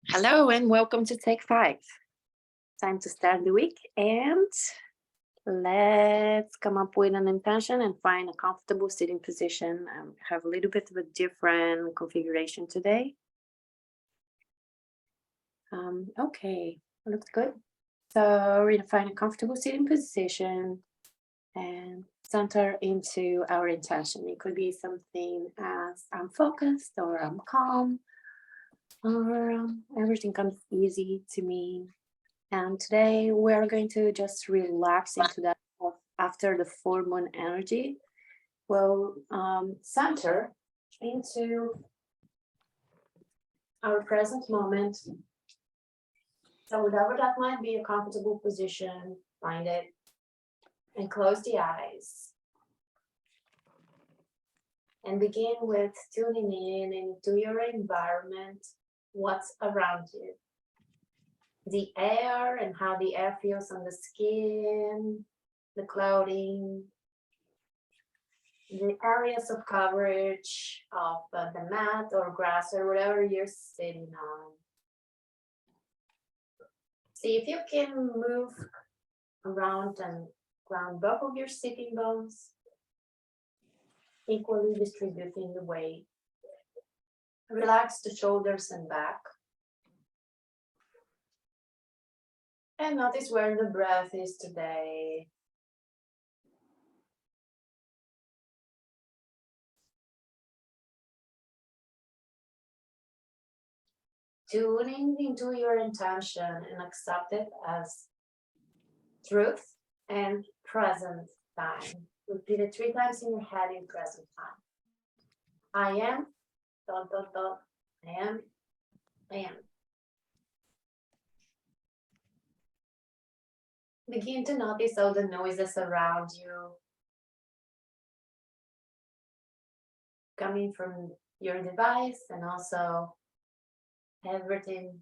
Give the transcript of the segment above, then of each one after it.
Hello and welcome to Take Five. Time to start the week and let's come up with an intention and find a comfortable sitting position. Have a little bit of a different configuration today. Okay, looks good. So we're gonna find a comfortable sitting position and center into our intention. It could be something as I'm focused or I'm calm or everything comes easy to me. And today we're going to just relax into that after the full moon energy. We'll center into our present moment. So whatever that might be, a comfortable position, find it and close the eyes. And begin with tuning in into your environment, what's around you. The air and how the air feels on the skin, the clothing, the areas of coverage of the mat or grass or whatever you're sitting on. See if you can move around and ground both of your sitting bones, equally distributing the weight. Relax the shoulders and back. And notice where the breath is today. Tuning into your intention and accept it as truth and present time. Repeat it 3 times in your head in present time. I am, dot, dot, dot, I am, I am. Begin to notice all the noises around you coming from your device and also everything.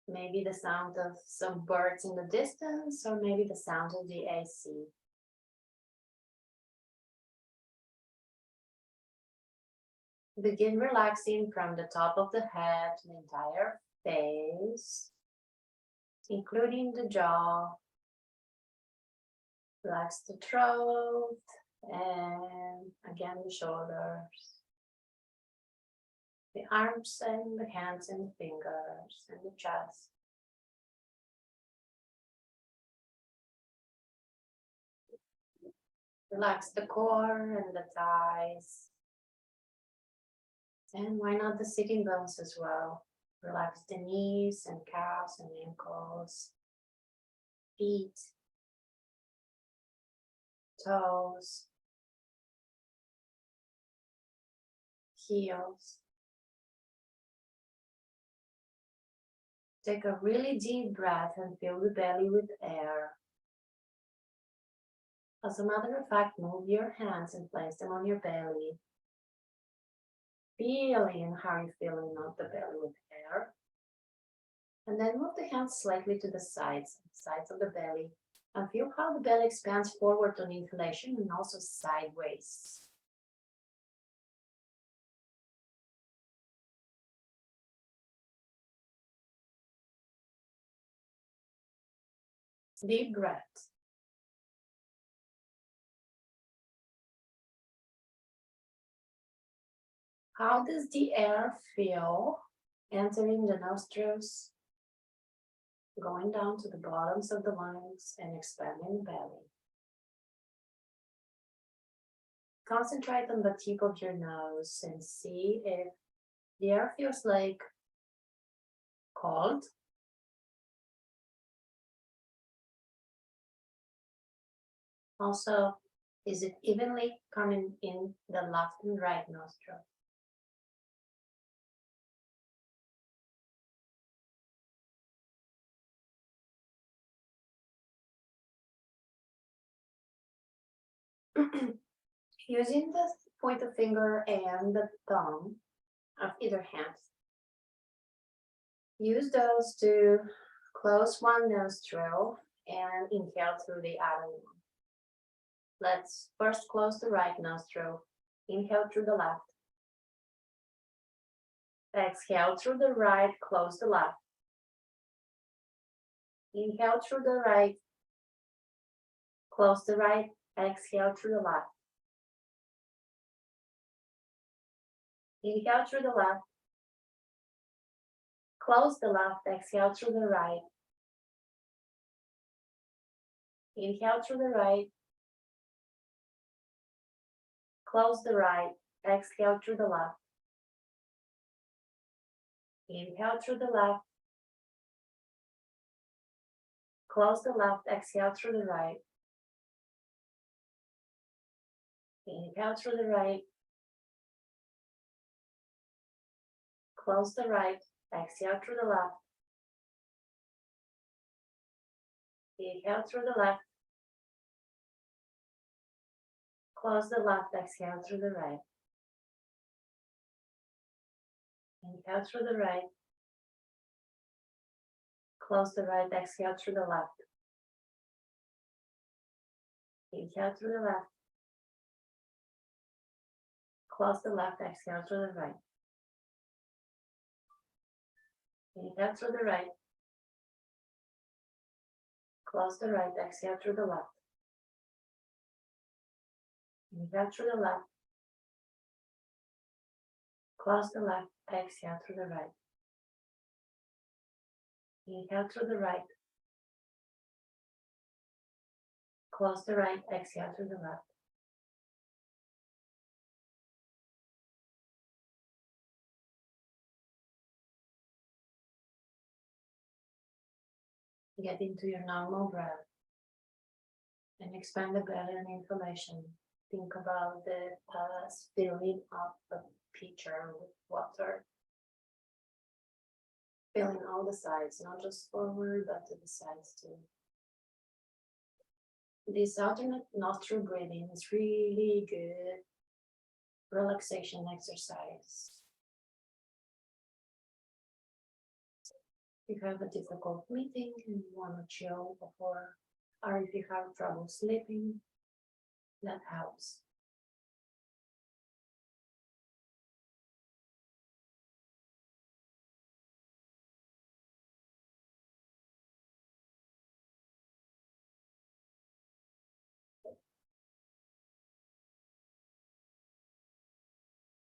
Maybe the sound of some birds in the distance, or maybe the sound of the AC. Begin relaxing from the top of the head to the entire face, including the jaw. Relax the throat and again the shoulders, the arms and the hands and the fingers and the chest. Relax the core and the thighs. And why not the sitting bones as well? Relax the knees and calves and ankles, feet, toes, heels. Take a really deep breath and fill the belly with air. As a matter of fact, move your hands and place them on your belly. Feeling how you're feeling on the belly with air. And then move the hands slightly to the sides of the belly. And feel how the belly expands forward on inhalation and also sideways. Deep breath. How does the air feel entering the nostrils, going down to the bottoms of the lungs and expanding the belly? Concentrate on the tip of your nose and see if the air feels like cold, also, is it evenly coming in the left and right nostril? Using the pointer finger and the thumb of either hand, use those to close one nostril and inhale through the other one. Let's first close the right nostril. Inhale through the left. Exhale through the right, close the left. Inhale through the right, close the right, exhale through the left. Inhale through the left, close the left, exhale through the right. Inhale through the right, close the right, exhale through the left. Inhale through the left, close the left, exhale through the right. Inhale through the right, close the right, exhale through the left. Inhale through the left, close the left, exhale through the right. Inhale through the right, close the right, exhale through the left. Inhale through the left, close the left, exhale through the right. Inhale through the right, close the right, exhale through the left. Inhale through the left, close the left, exhale through the right. Inhale through the right, close the right, exhale through the left. Get into your normal breath and expand the belly and inflammation. Think about the filling up a pitcher with water, filling all the sides, not just forward, but to the sides too. This alternate nostril breathing is really good relaxation exercise. If you have a difficult meeting and you want to chill before, or if you have trouble sleeping, that helps.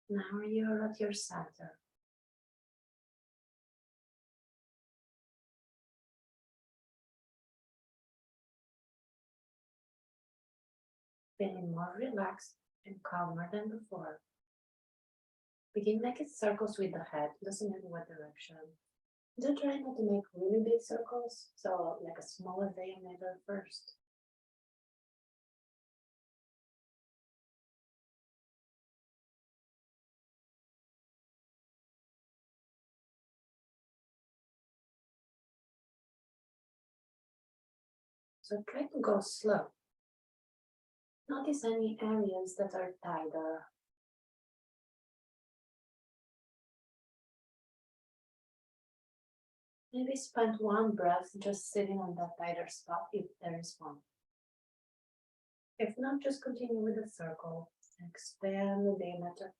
Now you're at your center. Feeling more relaxed and calmer than before. Begin making circles with the head, doesn't matter what direction. Do try not to make really big circles, so like a smaller diameter first. So try to go slow. Notice any areas that are tighter. Maybe spend one breath just sitting on that tighter spot if there is one. If not, just continue with the circle and expand the diameter.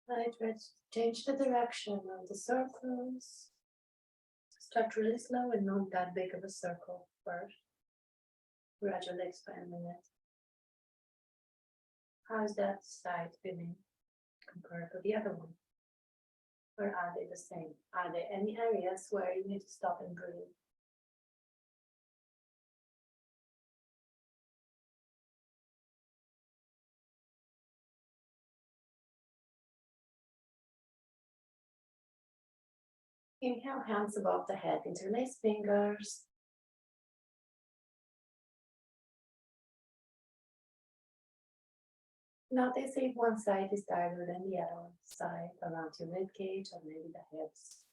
Right, let's change the direction of the circles. Start really slow and not that big of a circle first. Gradually expanding it. How's that side feeling compared to the other one? Or are they the same? Are there any areas where you need to stop and breathe? Inhale, hands above the head, interlace fingers. Notice if one side is tighter than the other side, around your rib cage or maybe the hips.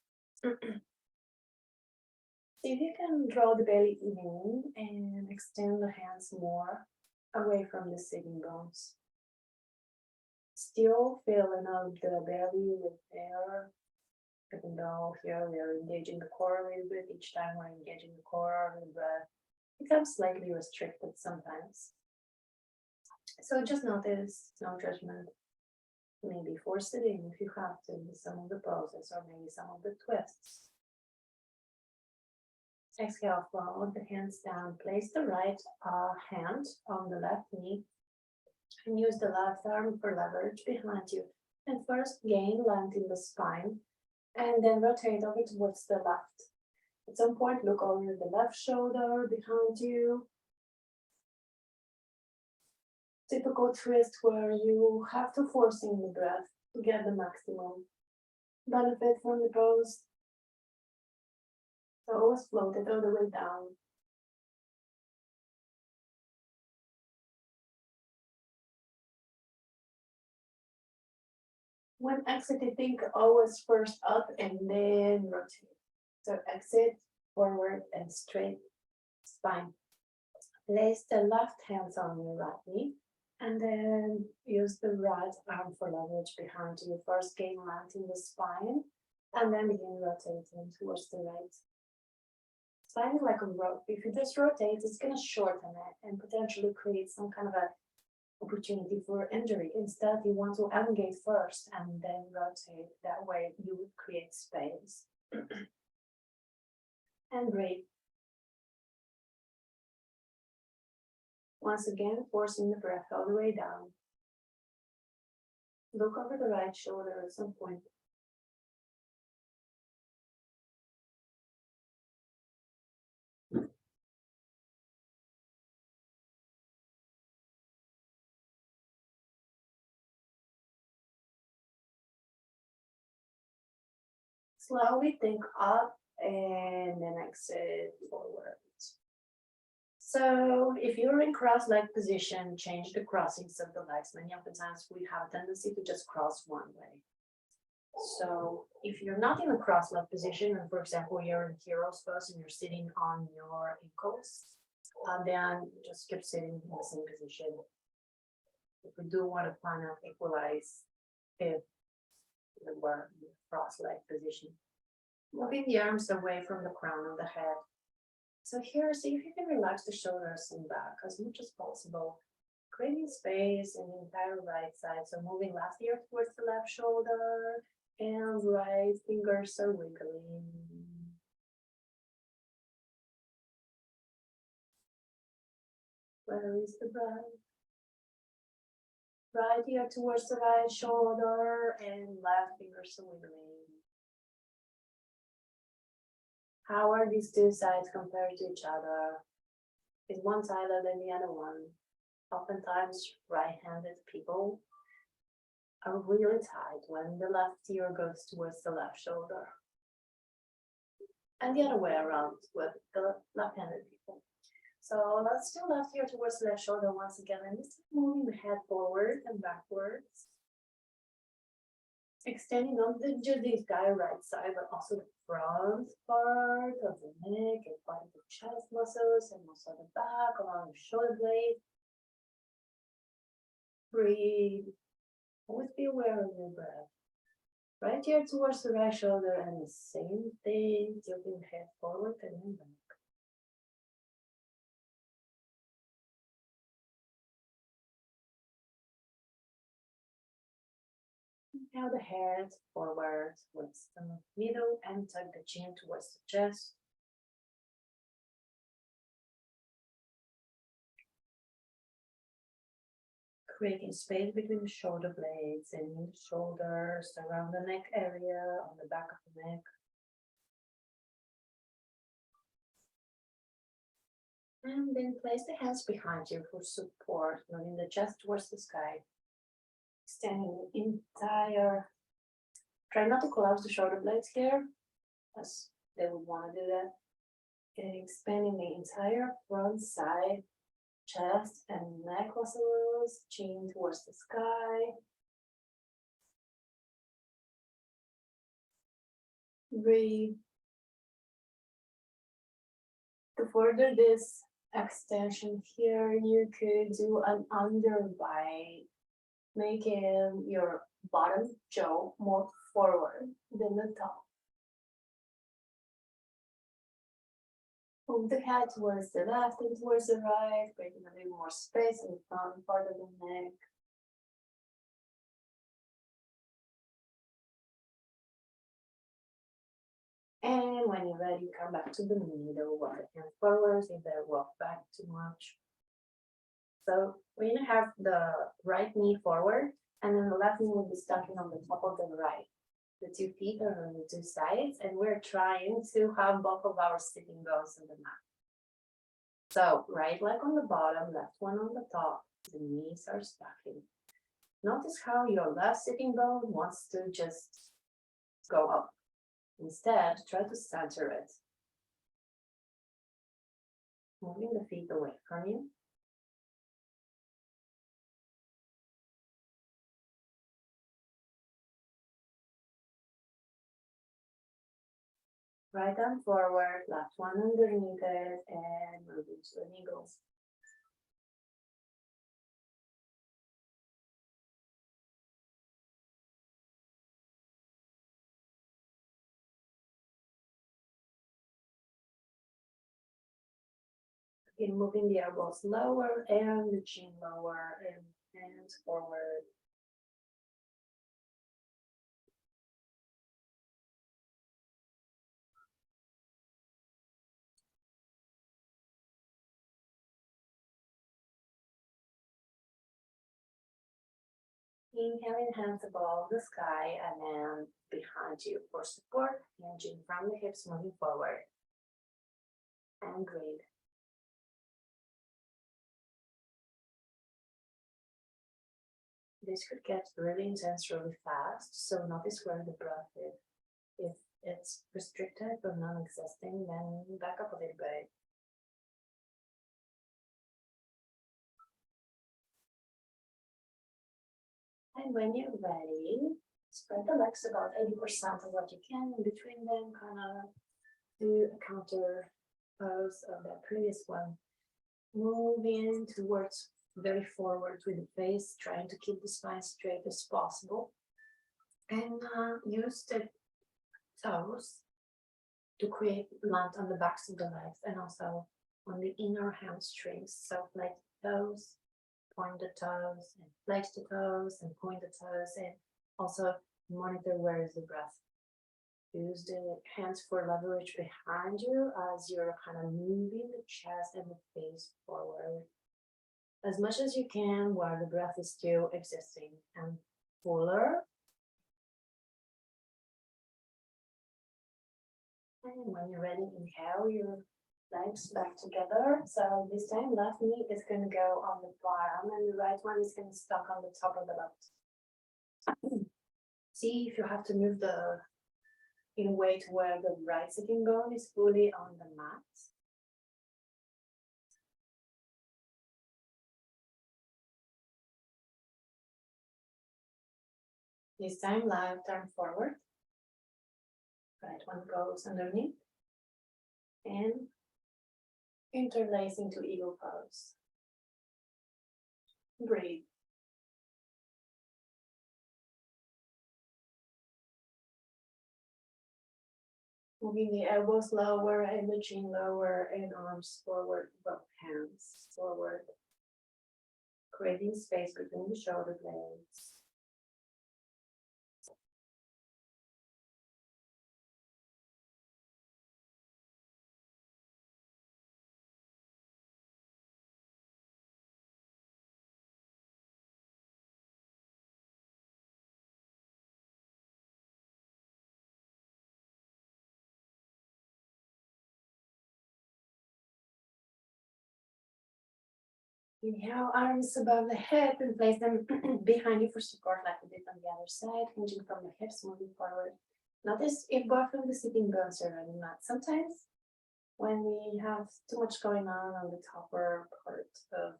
See if you can draw the belly in and extend the hands more away from the sitting bones. Still filling up the belly with air, Even though here we are engaging the core a little bit, each time we're engaging the core, the breath becomes slightly restricted sometimes. So just notice, no judgment. Maybe force it in if you have to with some of the poses or maybe some of the twists. Exhale, float the hands down. Place the right hand on the left knee and use the left arm for leverage behind you. And first gain length in the spine and then rotate over towards the left. At some point, look over the left shoulder behind you. Typical twist where you have to force in the breath to get the maximum benefit from the pose. So always float it all the way down. When exiting, think always first up and then rotate. So exit, forward and straight spine. Place the left hands on your right knee and then use the right arm for leverage behind you. First gain length in the spine and then begin rotating towards the right. Spine is like a rope. If you just rotate, it's going to shorten it and potentially create some kind of a opportunity for injury. Instead, you want to elongate first and then rotate. That way you would create space. And breathe. Once again, forcing the breath all the way down. Look over the right shoulder at some point. Slowly think up and then exit forward. So if you're in cross-leg position, change the crossings of the legs. Many of the times we have a tendency to just cross one way. So if you're not in a cross-leg position, and for example, you're in hero's pose and you're sitting on your ankles, then just keep sitting in the same position. If we do want to kind of equalize if we're in a cross-leg position. Moving the arms away from the crown of the head. So here, see if you can relax the shoulders and back as much as possible. Creating space in the entire right side. So moving left ear towards the left shoulder and right fingers are wiggling. Where is the breath? Right ear towards the right shoulder and left fingers are wiggling. How are these two sides compared to each other? Is one tighter than the other one? Oftentimes, right-handed people are really tight when the left ear goes towards the left shoulder. And the other way around with the left-handed people. So let's do left ear towards the left shoulder once again. And this is moving the head forward and backwards. Extending not just the entire right side, but also the front part of the neck and part of the chest muscles and also the back along the shoulder blade. Breathe. Always be aware of your breath. Right here towards the right shoulder and the same thing, tilting the head forward and then back. Now the head forward towards the middle and tuck the chin towards the chest. Creating space between the shoulder blades and the shoulders, around the neck area, on the back of the neck. And then place the hands behind you for support, moving the chest towards the sky. Extending the entire, try not to collapse the shoulder blades here, as they would want to do that. And expanding the entire front side, chest and neck muscles, chin towards the sky. Breathe. To further this extension here, you could do an underbite, making your bottom jaw more forward than the top. Move the head towards the left and towards the right, creating a little more space in the front part of the neck. And when you're ready, come back to the middle, walk the hands forwards, if they walk back too much. So we're gonna have the right knee forward, and then the left knee will be standing on the top of the right. The 2 feet are on the 2 sides, and we're trying to have both of our sitting bones on the mat. So right leg on the bottom, left one on the top, the knees are stacking. Notice how your left sitting bone wants to just go up. Instead, try to center it. Moving the feet away from you. Right arm forward, left one underneath it, and move into an eagle. Again, moving the elbows lower and the chin lower and hands forward. Inhaling, hands above the sky, and then behind you for support, hinging from the hips, moving forward. And breathe. This could get really intense really fast, so notice where the breath is. If it's restricted or non-existing, then back up a little bit. And when you're ready, spread the legs about 80% of what you can in between them, kind of do a counter pose of that previous one. Moving towards very forward with the face, trying to keep the spine straight as possible. And use the toes to create land on the backs of the legs and also on the inner hamstrings. So flex the toes, point the toes, and flex the toes, and point the toes, and also monitor where is the breath. Use the hands for leverage behind you as you're kind of moving the chest and the face forward as much as you can while the breath is still existing and fuller. And when you're ready, inhale your legs back together. So this time, left knee is going to go on the bottom and the right one is going to stuck on the top of the left. See if you have to move in a way to where the right sitting bone is fully on the mat. This time, left arm forward. Right one goes underneath. And interlace into eagle pose. Breathe. Moving the elbows lower and the chin lower and arms forward, both hands forward. Creating space between the shoulder blades. Inhale, arms above the head and place them behind you for support like we did on the other side, hinging from the hips, moving forward. Notice if both of the sitting bones are running mat. Sometimes when we have too much going on the upper part of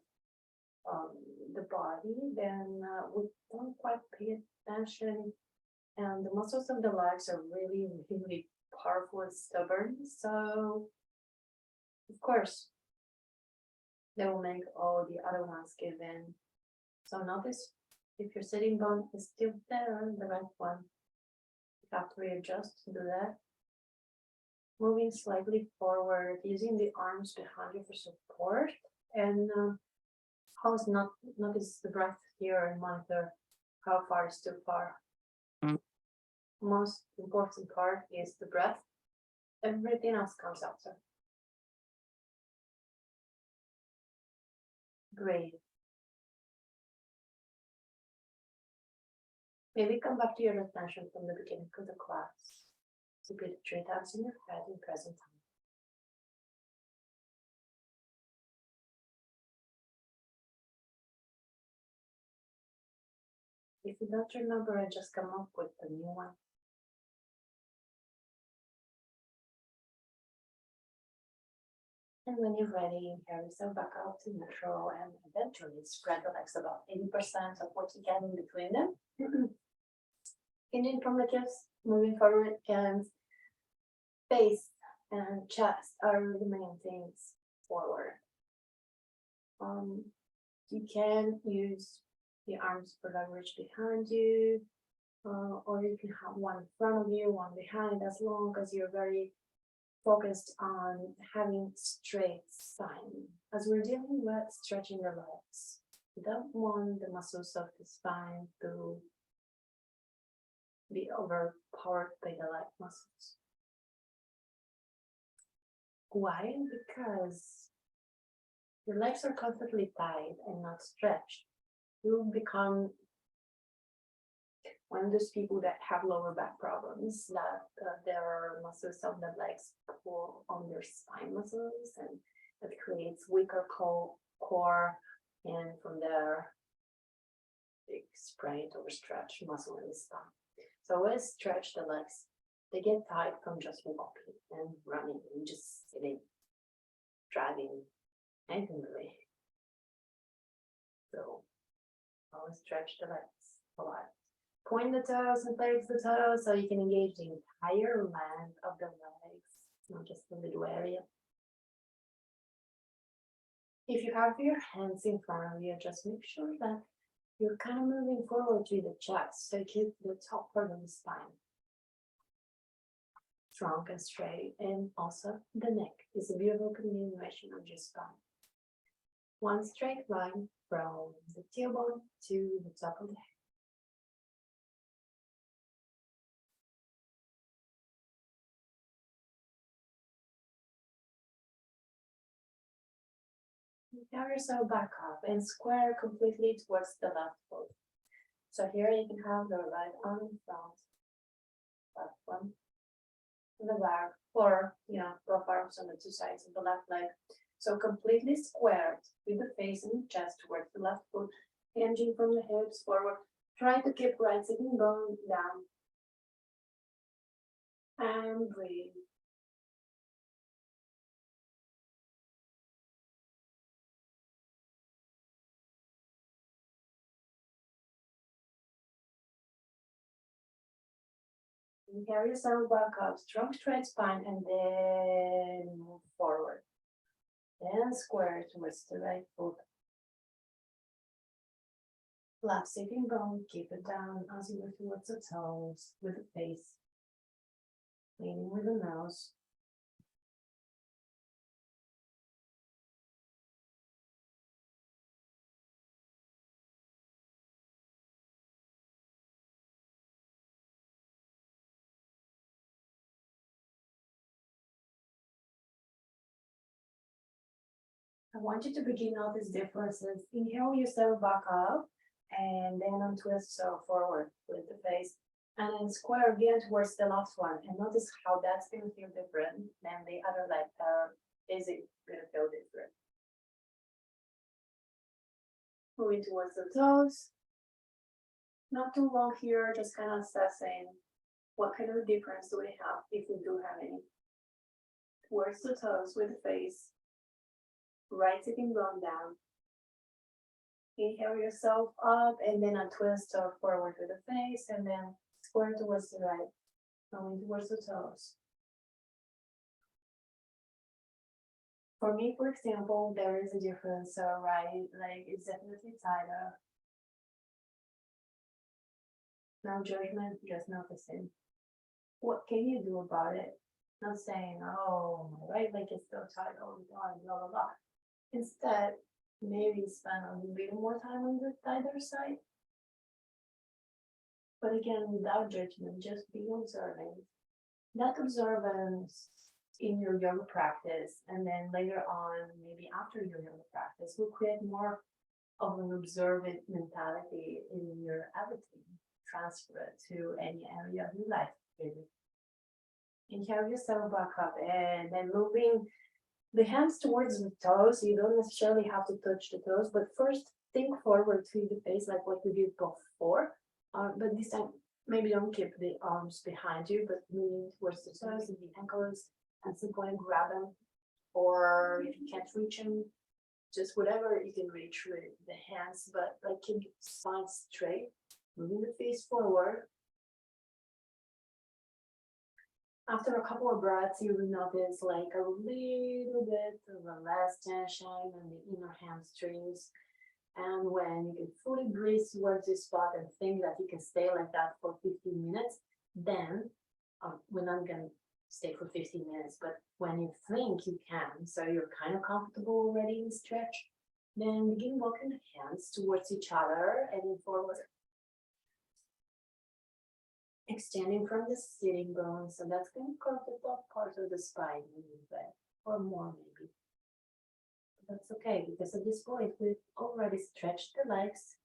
the body, then we don't quite pay attention, and the muscles of the legs are really, really powerful and stubborn. So, of course, they will make all the other ones give in. So notice if your sitting bone is still there, the right one, you have to readjust to do that. moving slightly forward, using the arms behind you for support, and how's not notice the breath here and monitor how far is too far. Mm. Most important part is the breath. Everything else comes after. Breathe. Maybe come back to your attention from the beginning of the class. Repeat it 3 times in your head in present time. If you don't remember it, just come up with a new one. And when you're ready, carry yourself back out to neutral and eventually spread the legs about 80% of what you can in between them. In from the hips, moving forward, and face and chest are the main things forward. You can use the arms for leverage behind you, or you can have one in front of you, one behind, as long as you're very focused on having straight spine. As we're dealing with stretching the legs, you don't want the muscles of the spine to be overpowered by the leg muscles. Why? Because your legs are constantly tight and not stretched. You'll become one of those people that have lower back problems, that there are muscles of the legs pull on their spine muscles, and that creates weaker core, and from there, big sprained or stretched muscle in the spine. So always stretch the legs. They get tight from just walking and running and just sitting, driving, anything really. So always stretch the legs a lot. Point the toes and flex the toes so you can engage the entire length of the legs, not just the little area. If you have your hands in front of you, just make sure that you're kind of moving forward to the chest, so keep the top part of the spine strong and straight, and also the neck is a beautiful continuation of your spine. One straight line from the tailbone to the top of the head. Carry yourself back up and square completely towards the left foot. So here you can have the right arm in front, left one in the back, or both arms on the two sides of the left leg. So completely squared with the face and chest towards the left foot, hinging from the hips forward. Try to keep right sitting bone down. And breathe. And carry yourself back up, strong straight spine, and then move forward. Then square towards the right foot. Left sitting bone, keep it down as you move towards the toes with the face. Leaning with the nose. I want you to begin notice differences. Inhale yourself back up, and then untwist forward with the face, and then square again towards the last one. And notice how that's going to feel different than the other leg. Is it going to feel different? Moving towards the toes. Not too long here, just kind of assessing what kind of difference do we have, if we do have any. Towards the toes with the face. Right sitting bone down. Inhale yourself up, and then a twist or forward with the face, and then square towards the right, going towards the toes. For me, for example, there is a difference. So right leg is definitely tighter. No judgment, just noticing. What can you do about it? Not saying, oh, my right leg is so tight all the time, blah, blah, blah. Instead, maybe spend a little bit more time on the tighter side. But again, without judgment, just be observing. That observance in your yoga practice, and then later on, maybe after your yoga practice, will create more of an observant mentality in your everything. Transfer it to any area of your life, really. Inhale yourself back up and then moving the hands towards the toes. You don't necessarily have to touch the toes, but first think forward to the face like what we did before. But this time, maybe don't keep the arms behind you, but moving towards the toes and the ankles, and some point grab them. Or if you can't reach them, just whatever you can reach with the hands, but like keep the spine straight, moving the face forward. After a couple of breaths, you will notice like a little bit of a less tension on the inner hamstrings. And when you can fully breathe towards this spot and think that you can stay like that for 15 minutes, then we're not going to stay for 15 minutes, but when you think you can, so you're kind of comfortable already in stretch, then begin walking the hands towards each other and then forward. Extending from the sitting bone, so that's going to curve the top part of the spine a little bit, or more maybe. But that's okay, because at this point we've already stretched the legs.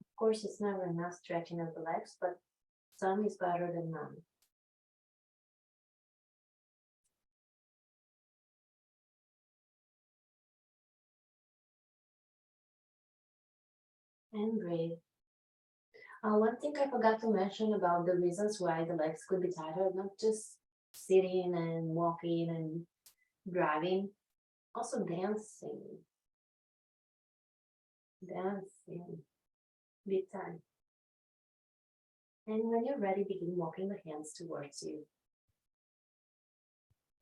Of course, it's never enough stretching of the legs, but some is better than none. And breathe. One thing I forgot to mention about the reasons why the legs could be tighter, not just sitting and walking and driving, also dancing. Dancing, big time. And when you're ready, begin walking the hands towards you.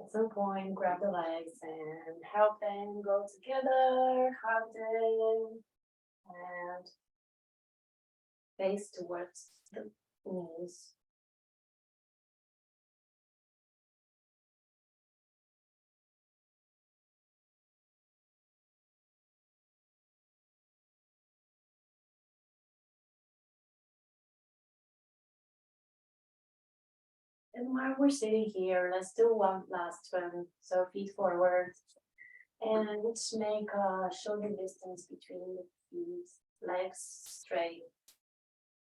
At some point, grab the legs and help them go together, hug them, and face towards the knees. And while we're sitting here, let's do one last one. So feet forward. And let's make a shoulder distance between the feet, legs straight.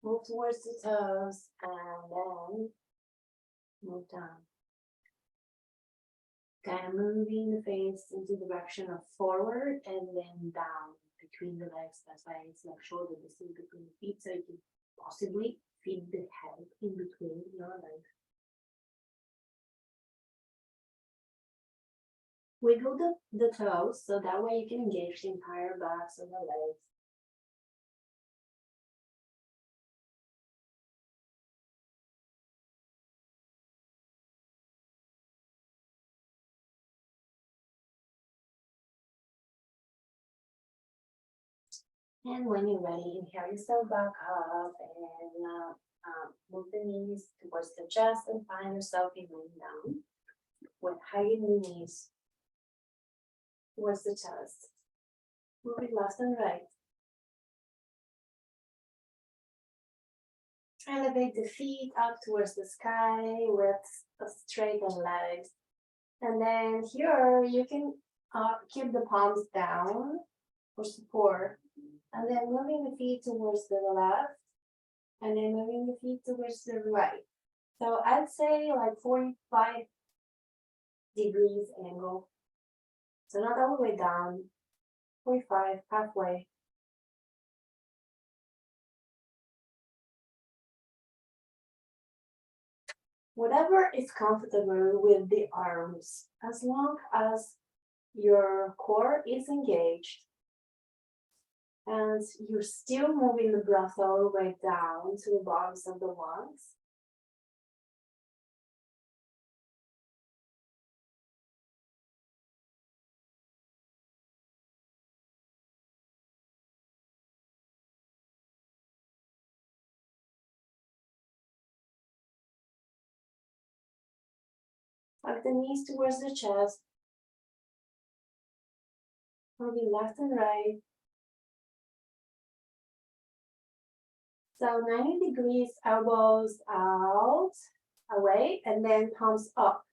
Move towards the toes and then move down. Kind of moving the face into the direction of forward and then down between the legs. That's why it's like shoulder distance between the feet, so you can possibly feed the head in between your legs. Wiggle the toes, so that way you can engage the entire backs of the legs. And when you're ready, inhale yourself back up and move the knees towards the chest and find yourself in laying down with hugging the knees towards the chest. Moving left and right. Elevate the feet up towards the sky with straightened legs. And then here you can keep the palms down for support. And then moving the feet towards the left. And then moving the feet towards the right. So I'd say like 45 degrees angle. So not all the way down, 45, halfway. Whatever is comfortable with the arms, as long as your core is engaged and you're still moving the breath all the way down to the bottoms of the lungs. Hug the knees towards the chest. Moving left and right. So 90 degrees, elbows out, away, and then palms up.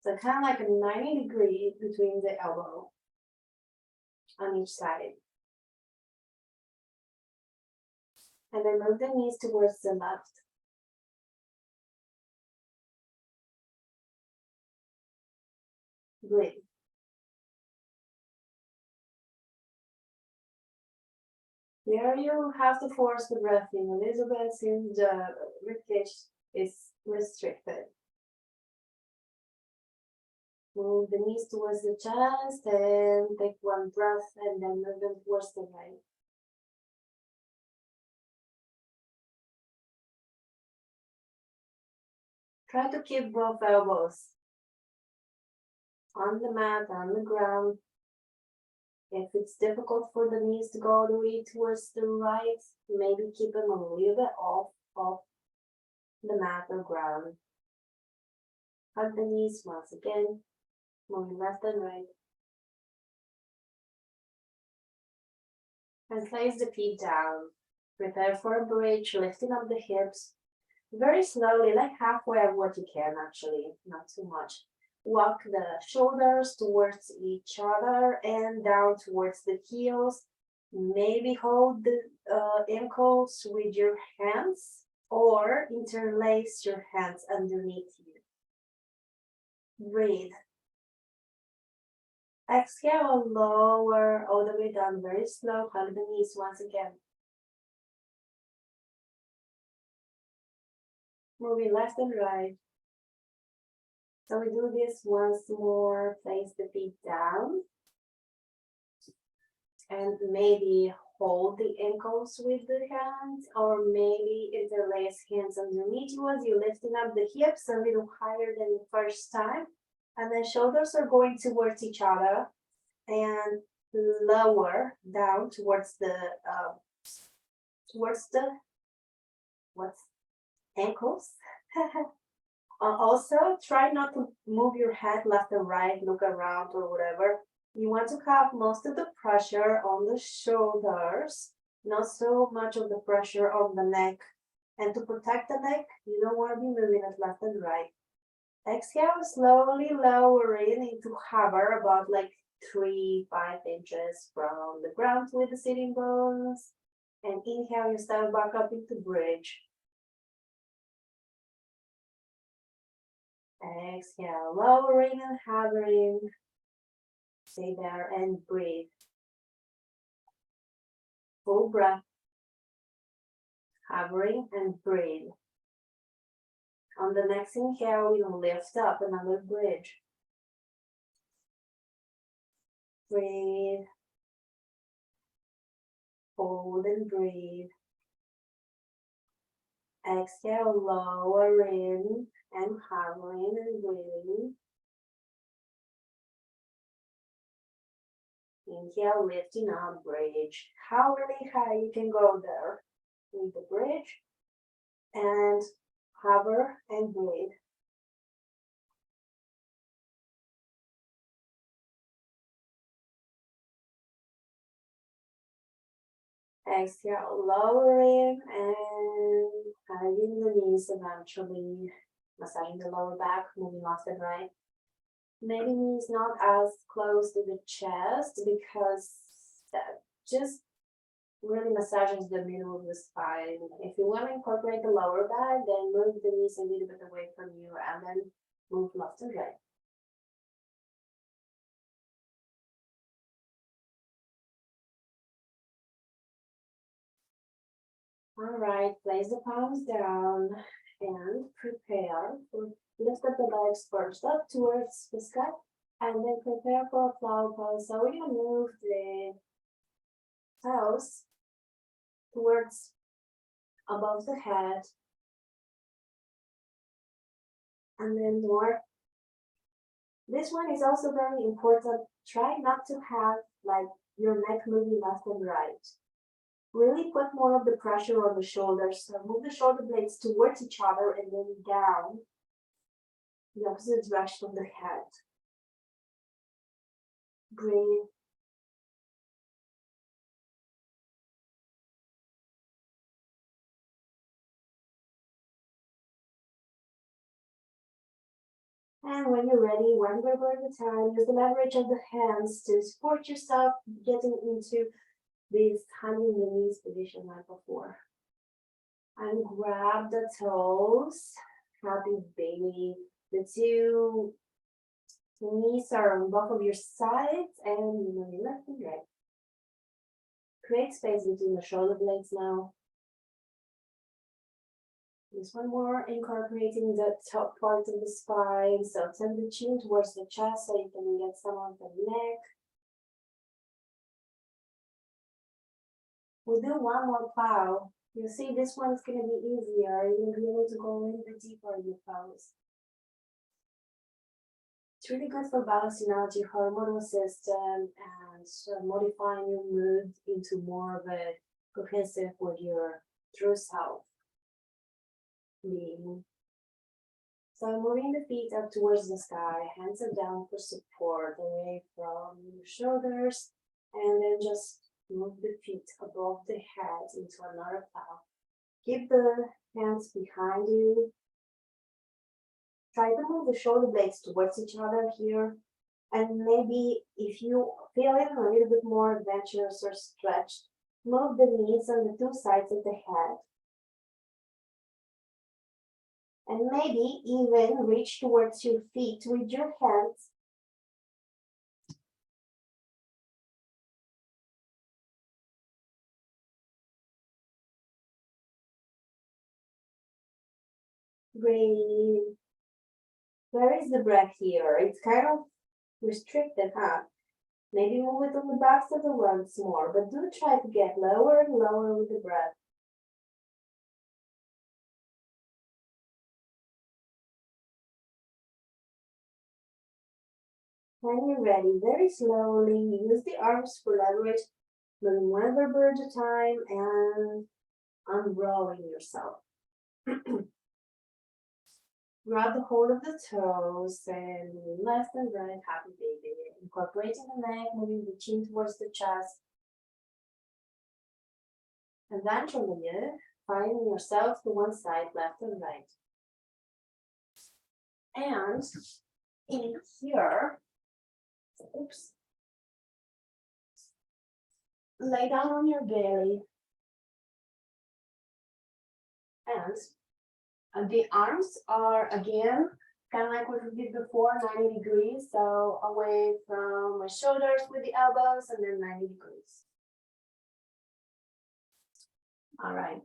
So kind of like a 90-degree between the elbow on each side. And then move the knees towards the left. Breathe. Here you have to force the breath in a little bit since the ribcage is restricted. Move the knees towards the chest and take one breath and then move them towards the right. Try to keep both elbows on the mat, on the ground. If it's difficult for the knees to go all the way towards the right, maybe keep them a little bit off the mat or ground. Hug the knees once again, moving left and right. And place the feet down. Prepare for a bridge, lifting up the hips. Very slowly, like halfway of what you can actually, not too much. Walk the shoulders towards each other and down towards the heels. Maybe hold the ankles with your hands or interlace your hands underneath you. Breathe. Exhale, lower all the way down, very slow. Hug the knees once again. Moving left and right. So we do this once more. Place the feet down. And maybe hold the ankles with the hands, or maybe interlace hands underneath you as you're lifting up the hips a little higher than the first time. And then shoulders are going towards each other and lower down towards the ankles. Also, try not to move your head left and right, look around or whatever. You want to have most of the pressure on the shoulders, not so much of the pressure on the neck. And to protect the neck, you don't want to be moving it left and right. Exhale, slowly lowering into hover about like 3-5 inches from the ground with the sitting bones. And inhale, you step back up into bridge. Exhale, lowering and hovering. Stay there and breathe. Full breath. Hovering and breathe. On the next inhale, we'll lift up another bridge. Breathe. Hold and breathe. Exhale, lowering and hovering and breathing. Inhale, lifting up, bridge. How really high you can go there with the bridge. And hover and breathe. Exhale, lowering and hugging the knees eventually. Massaging the lower back, moving left and right. Maybe knees not as close to the chest because that just really massages the middle of the spine. If you want to incorporate the lower back, then move the knees a little bit away from you and then move left and right. All right, place the palms down and prepare for lift up the legs first up towards the sky and then prepare for a flower pose. So we're gonna move the toes towards above the head and then more. This one is also very important. Try not to have like your neck moving left and right. Really put more of the pressure on the shoulders. So move the shoulder blades towards each other and then down. the opposite direction of the head. Breathe. And when you're ready, one vertebra at a time, use the leverage of the hands to support yourself, getting into this hand in the knees position like before. And grab the toes, happy baby. The two knees are on both of your sides and you know your left and right. Create space between the shoulder blades now. Just one more, incorporating the top part of the spine. So turn the chin towards the chest so you can get some of the neck. We'll do one more plow. You'll see this one's going to be easier. You're going to be able to go a little bit deeper in the pose. It's really good for balancing out your hormonal system and modifying your mood into more of a cohesive with your true self being. So moving the feet up towards the sky, hands are down for support, away from your shoulders, and then just move the feet above the head into another plow. Keep the hands behind you. Try to move the shoulder blades towards each other here. And maybe if you feeling a little bit more adventurous or stretched, move the knees on the two sides of the head. And maybe even reach towards your feet with your hands. Breathe. Where is the breath here? It's kind of restricted, huh? Maybe move it on the backs of the legs more, but do try to get lower and lower with the breath. When you're ready, very slowly, use the arms for leverage, moving one vertebra at a time and unrolling yourself. Grab the hold of the toes and left and right, happy baby. Incorporating the neck, moving the chin towards the chest. Eventually, finding yourself to one side, left and right. And in here, oops, lay down on your belly. And the arms are, again, kind of like what we did before, 90 degrees. So away from my shoulders with the elbows and then 90 degrees. All right.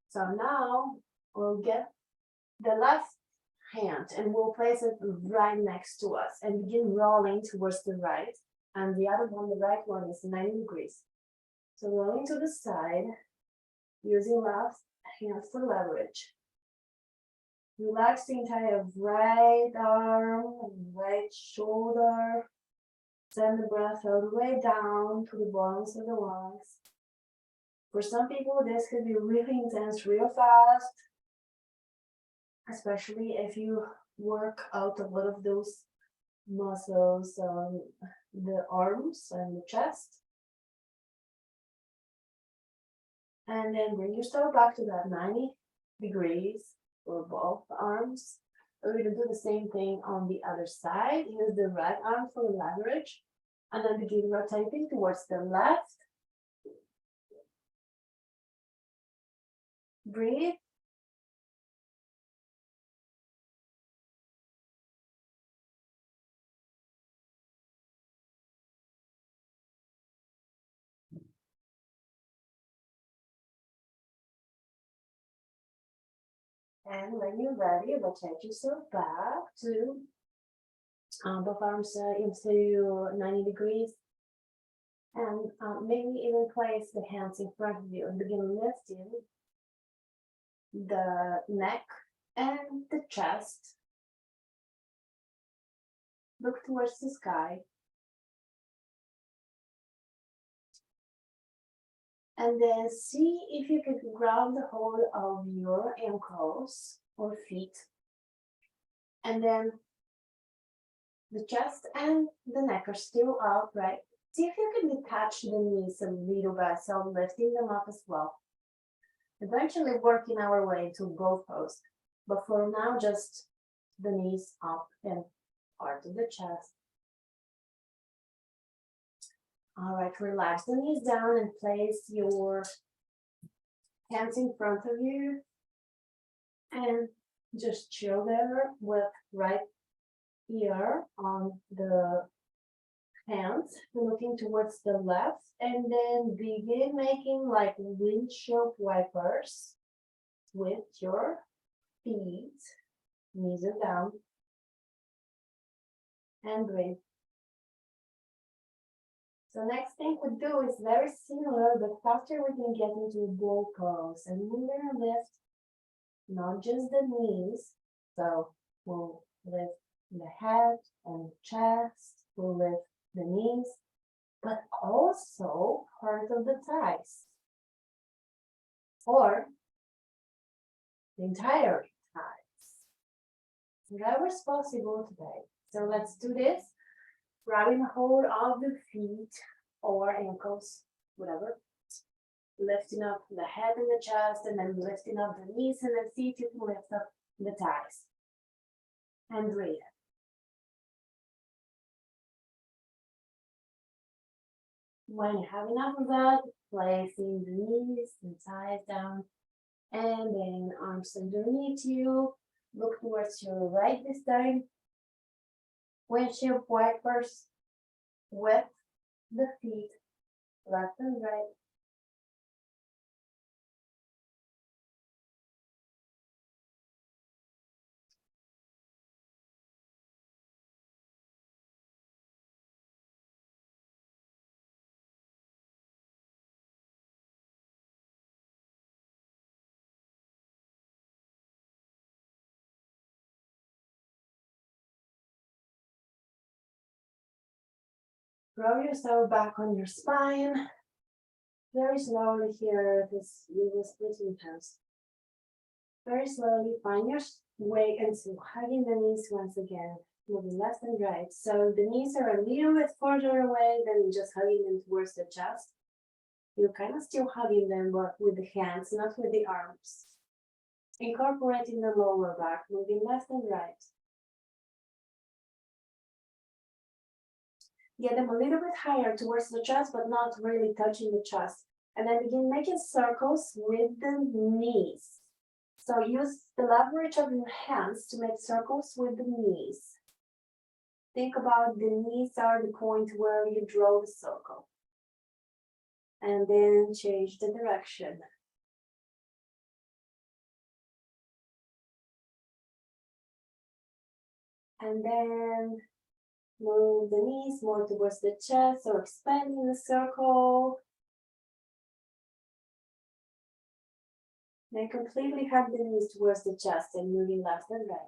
So now we'll get the left hand and we'll place it right next to us and begin rolling towards the right. And the other one, the right one, is 90 degrees. So rolling to the side, using left hand for leverage. Relax the entire right arm and right shoulder. Send the breath all the way down to the bottoms of the lungs. For some people, this can be really intense, real fast, especially if you work out a lot of those muscles on the arms and the chest. And then bring yourself back to that 90 degrees for both arms. We're going to do the same thing on the other side. Use the right arm for leverage. And then begin rotating towards the left. Breathe. And when you're ready, rotate yourself back to both arms into 90 degrees. And maybe even place the hands in front of you and begin lifting the neck and the chest. Look towards the sky. And then see if you can grab the hold of your ankles or feet And then the chest and the neck are still up, right? See if you can detach the knees a little bit, so lifting them up as well. Eventually working our way to both pose. But for now, just the knees up and part of the chest. All right, relax the knees down and place your hands in front of you. And just chill there with right ear on the hands, looking towards the left, and then begin making like windshield wipers with your feet. Knees are down. And breathe. So next thing we do is very similar, but faster we can get into bowl pose. And we're gonna lift not just the knees, so we'll lift the head and chest, we'll lift the knees, but also part of the thighs, or the entire thighs. Whatever's possible today. So let's do this. Grabbing a hold of the feet or ankles, whatever. Lifting up the head and the chest, and then lifting up the knees, and then see if you can lift up the thighs. And breathe. When you have enough of that, placing the knees and thighs down, and then arms underneath you. Look towards your right this time. Windshield wipers with the feet, left and right. Roll yourself back on your spine. Very slowly here, this little splitting pose. Very slowly find your way into hugging the knees once again, moving left and right. So the knees are a little bit further away than just hugging them towards the chest. You're kind of still hugging them, but with the hands, not with the arms. Incorporating the lower back, moving left and right. Get them a little bit higher towards the chest, but not really touching the chest. And then begin making circles with the knees. So use the leverage of your hands to make circles with the knees. Think about the knees are the point where you draw the circle. And then change the direction. And then move the knees more towards the chest, or expanding the circle. Then completely hug the knees towards the chest and moving left and right.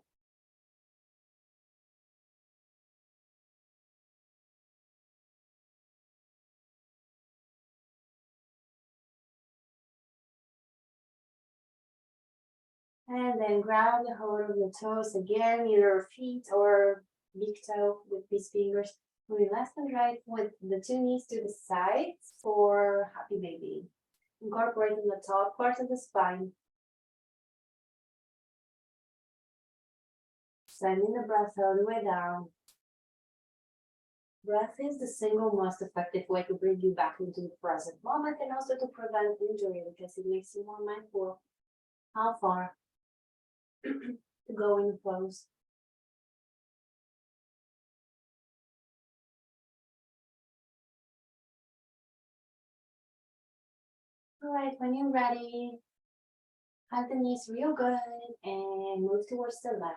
And then grab the hold of the toes again, either feet or big toe with these fingers. Moving left and right with the two knees to the sides for happy baby. Incorporating the top part of the spine. Sending the breath all the way down. Breath is the single most effective way to bring you back into the present moment, and also to prevent injury, because it makes you more mindful how far to go in the pose. All right, when you're ready, hug the knees real good and move towards the left.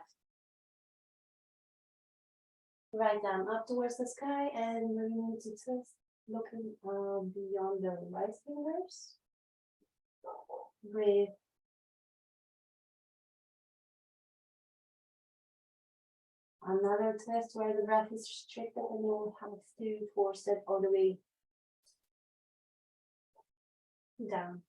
Right arm up towards the sky and moving into twist, looking beyond the right fingers. Breathe. Another twist where the breath is restricted, and you'll have to force it all the way down.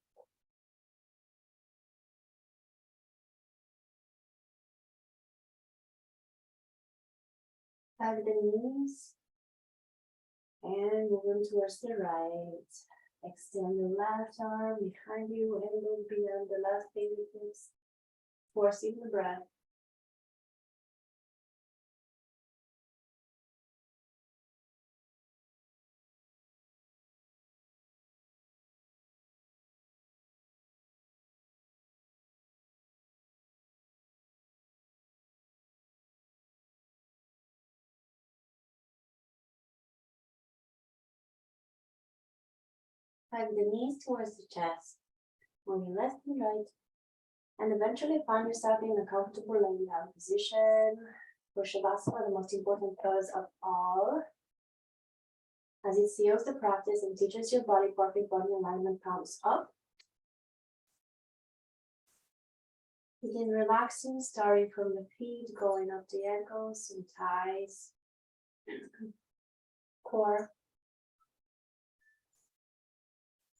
Hug the knees and moving towards the right. Extend the left arm behind you and move beyond the left fingertips, forcing the breath. Hug the knees towards the chest, moving left and right, and eventually find yourself in a comfortable laying down position. Shavasana, the most important pose of all, as it seals the practice and teaches your body perfect body alignment, palms up. Begin relaxing, starting from the feet, going up the ankles and thighs, core,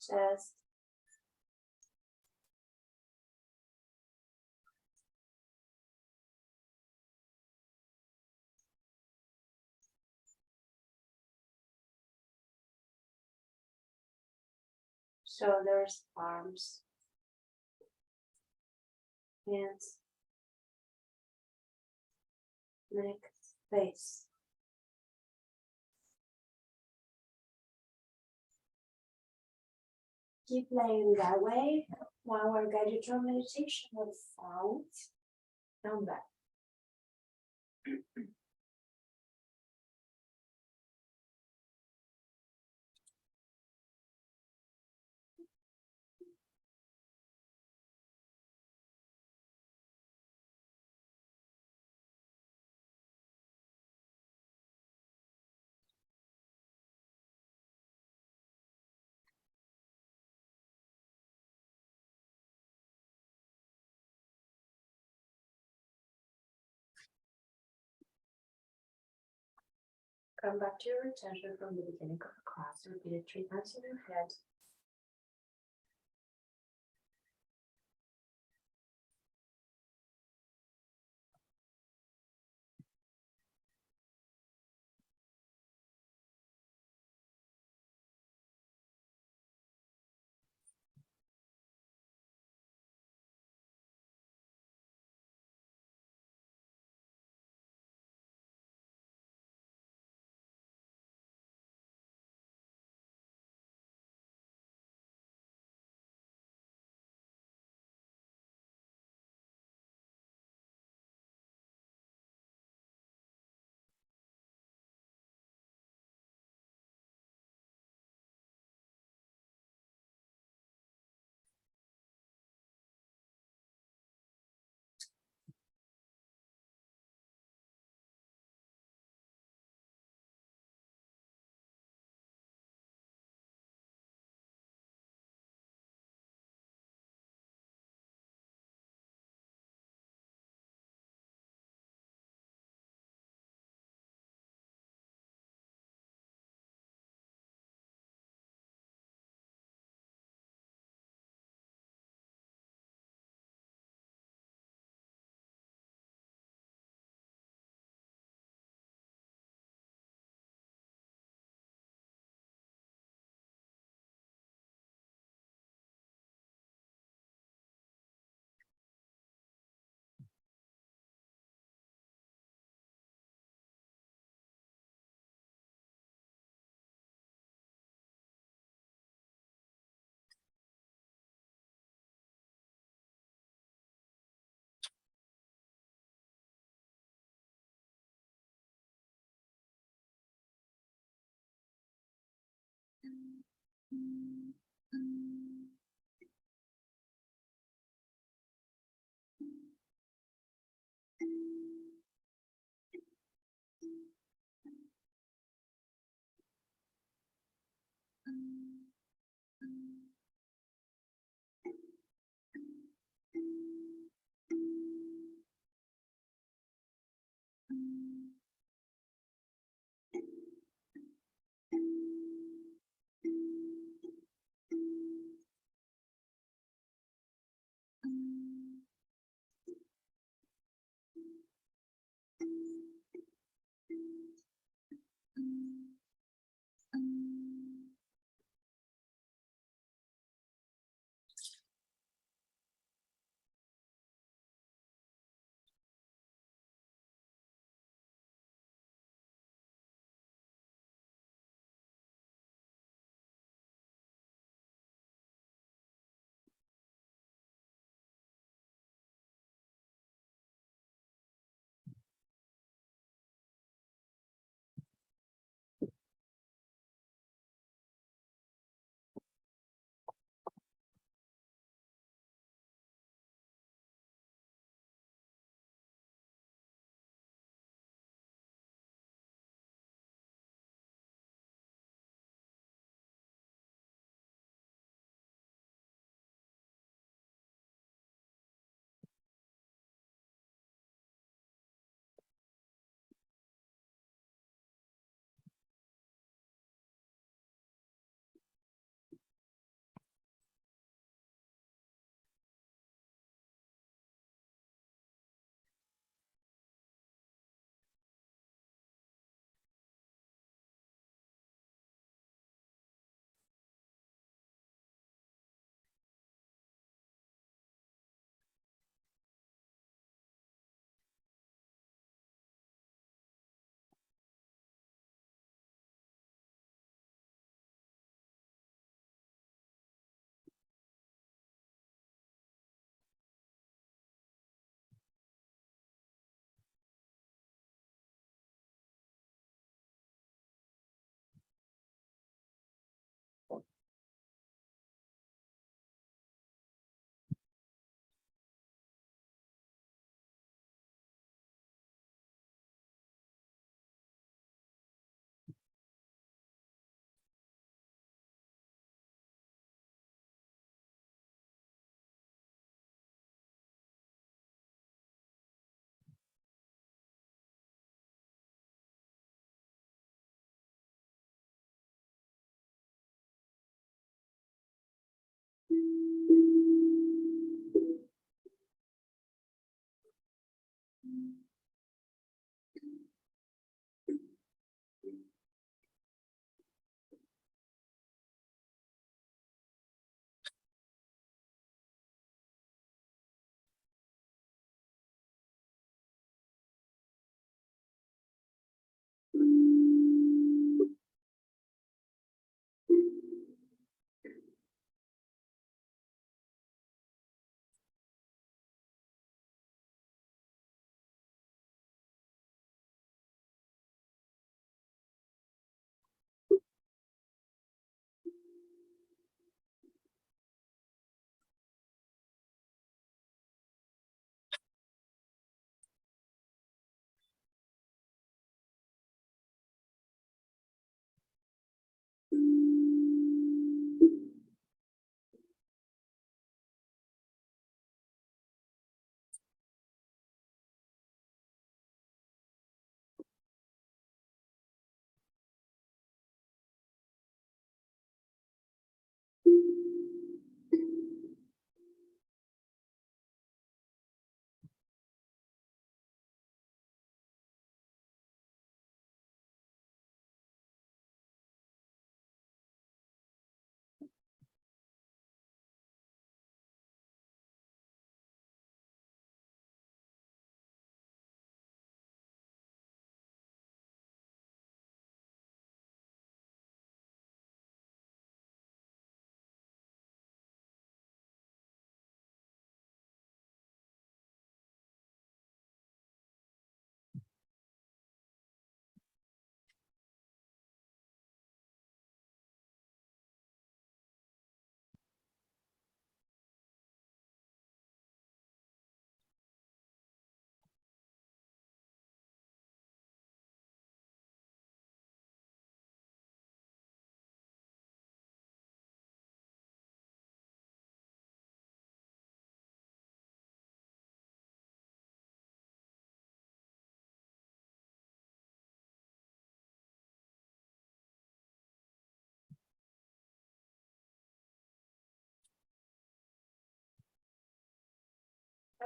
chest, shoulders, arms, hands, neck, face. Keep laying that way while we're guided through meditation with sound. Come back. Come back to your attention from the beginning of the class. Repeat it 3 times in your head.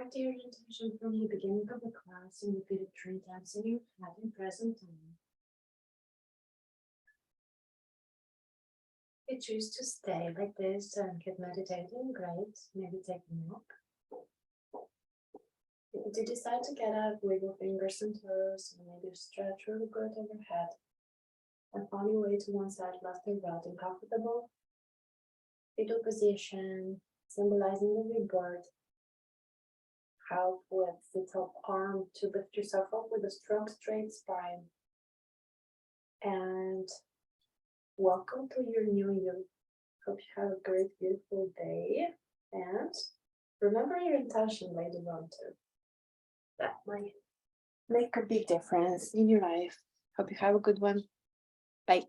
Write your intention from the beginning of the class and repeat it 3 times in your head in present time. If you choose to stay like this and keep meditating, great. Maybe take a nap. If you decide to get up, wiggle fingers and toes, and maybe stretch really good overhead, and find your way to one side left and right and comfortable. Fetal position, symbolizing the rebirth. Help with the top arm to lift yourself up with a strong, straight spine. And welcome to your new you. Hope you have a great, beautiful day. And remember your intention later on too. That might make a big difference in your life. Hope you have a good one. Bye.